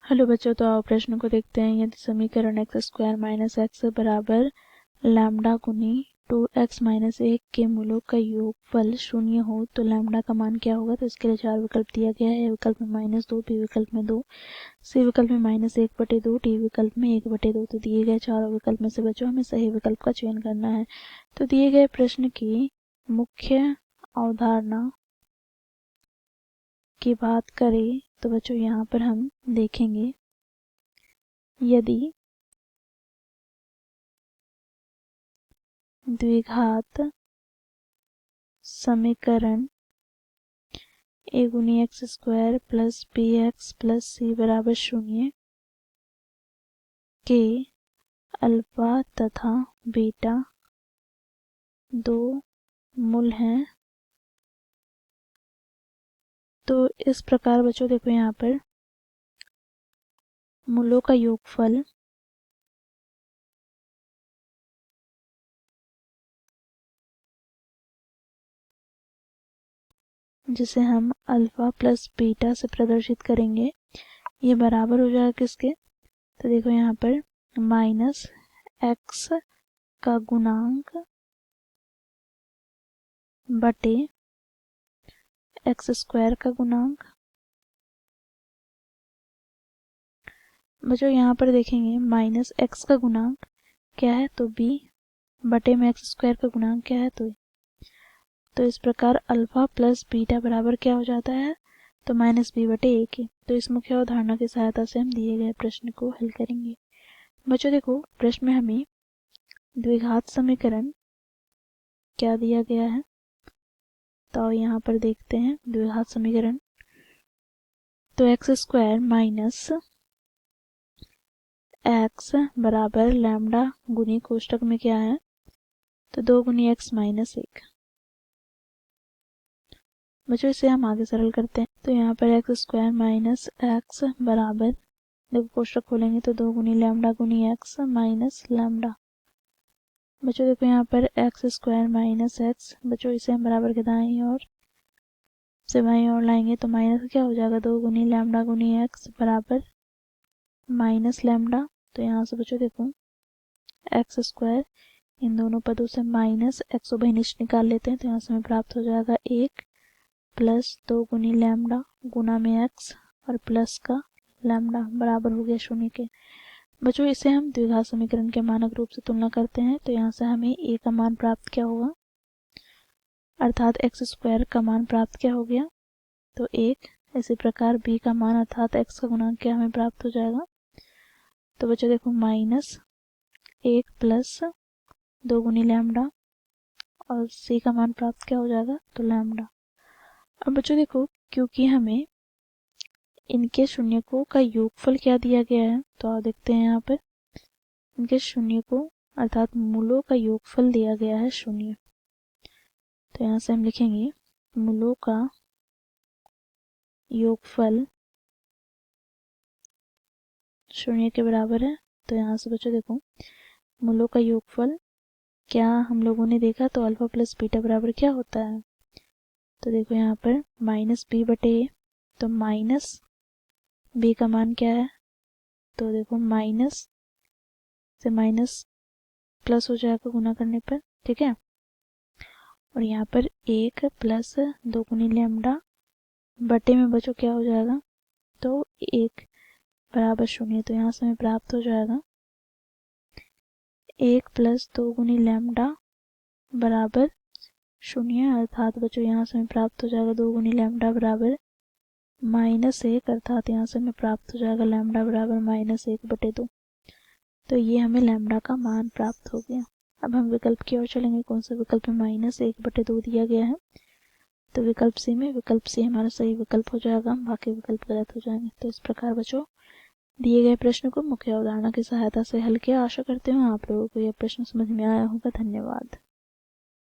Hello बच्चों, तो आओ प्रश्न को देखते हैं। यदि समीकरण एक्स स्क्वायर माइनस एक्स बराबर लैम्डा गुनी 2x माइनस 1 के मूलों का योगफल शून्य हो तो लैम्डा का मान क्या होगा। तो इसके लिए चार विकल्प दिया गया है। ए विकल्प में -2, बी विकल्प में 2, सी विकल्प में -1/2, डी विकल्प में 1/2। तो दिए गए चारों विकल्प में से बच्चों हमें सही विकल्प का चयन करना है। तो दिए गए प्रश्न की मुख्य अवधारणा की बात करें तो बच्चों यहाँ पर हम देखेंगे, यदि द्विघात समीकरण a गुनी x square plus B x plus C बराबर 0 के अल्फा तथा बीटा दो मूल हैं, तो इस प्रकार बच्चों देखो यहाँ पर मूलों का योगफल जिसे हम अल्फा प्लस बीटा से प्रदर्शित करेंगे, ये बराबर हो जाएगा किसके। तो देखो यहाँ पर माइनस एक्स का गुणांक बटे एक्स स्क्वायर का गुणांक। बच्चों यहाँ पर देखेंगे माइनस एक्स का गुणांक क्या है तो b बटे में एक्स स्क्वायर का गुणांक क्या है तो इस प्रकार अल्फा प्लस बीटा बराबर क्या हो जाता है तो -b/a के। तो इस मुख्य अवधारणा की सहायता से हम दिए गए प्रश्न को हल करेंगे। बच्चों देखो प्रश्न में हमें द्विघात समीकरण क्या दिया गया है, तो यहाँ पर देखते हैं द्विघात समीकरण। तो एक्स स्क्वायर माइनस एक्स बराबर लैम्डा गुनी कोष्टक में क्या है तो 2 गुनी एक्स माइनस 1। बच्चों इसे हम आगे सरल करते हैं। तो यहाँ पर एक्स स्क्वायर माइनस एक्स बराबर, देखो कोष्टक खोलेंगे तो 2 गुनी लैम्डा गुनी एक्स माइनस लैम्डा। बच्चों देखो यहाँ पर एक्स स्क्वायर माइनस एक्स, बच्चों इसे हम बराबर के दाईं ओर से बाईं ओर लाएंगे तो माइनस क्या हो जाएगा 2 गुनी लैम्डा गुनी एक्स बराबर माइनस लैम्डा। तो यहाँ से बच्चों देखो एक्स स्क्वायर, इन दोनों पदों से माइनस एक्स उभयनिष्ठ निकाल लेते हैं तो यहाँ से हमें प्राप्त हो जाएगा 1 प्लस 2 गुनी लैम्डा गुना में एक्स और प्लस का लैम्डा बराबर हो गया 0 के। बच्चों इसे हम द्विघात समीकरण के मानक रूप से तुलना करते हैं तो यहाँ से हमें a का मान प्राप्त क्या होगा, अर्थात एक्स स्क्वायर का मान प्राप्त क्या हो गया तो 1। इसी प्रकार b का मान अर्थात x का गुणांक क्या हमें प्राप्त हो जाएगा। तो बच्चों देखो -1 प्लस 2 गुनी लैम्डा और c का मान प्राप्त क्या हो जाएगा तो लैम्डा। अब बच्चों देखो क्योंकि हमें इनके शून्यकों का योगफल क्या दिया गया है तो आप देखते हैं यहाँ पर इनके शून्यकों अर्थात मूलों का योगफल दिया गया है 0। तो यहाँ से हम लिखेंगे मूलों का योगफल 0 के बराबर है। तो यहाँ से बच्चों देखो मूलों का योगफल क्या हम लोगों ने देखा तो अल्फा प्लस बीटा बराबर क्या होता है। तो देखो यहाँ पर -b/a, तो माइनस b का मान क्या है तो देखो माइनस से माइनस प्लस हो जाएगा गुना करने पर, ठीक है। और यहाँ पर 1 प्लस 2 गुनी लैम्डा बटे में बचो क्या हो जाएगा तो 1 बराबर 0। तो यहाँ से हमें प्राप्त हो जाएगा 1 प्लस 2 गुनी लैम्डा बराबर 0, अर्थात बच्चों यहाँ से हमें प्राप्त हो जाएगा 2 गुनी लैम्डा बराबर -1, अर्थात यहाँ से हमें प्राप्त हो जाएगा लैम्डा बराबर -1/2। तो ये हमें लैम्डा का मान प्राप्त हो गया। अब हम विकल्प की ओर चलेंगे। कौन सा विकल्प में -1/2 दिया गया है तो विकल्प सी हमारा सही विकल्प हो जाएगा, बाकी विकल्प गलत हो जाएंगे। तो इस प्रकार बच्चों दिए गए प्रश्न को मुख्य अवधारणा की सहायता से हल किया। आशा करते हूँ आप लोगों को यह प्रश्न समझ में आया होगा। धन्यवाद।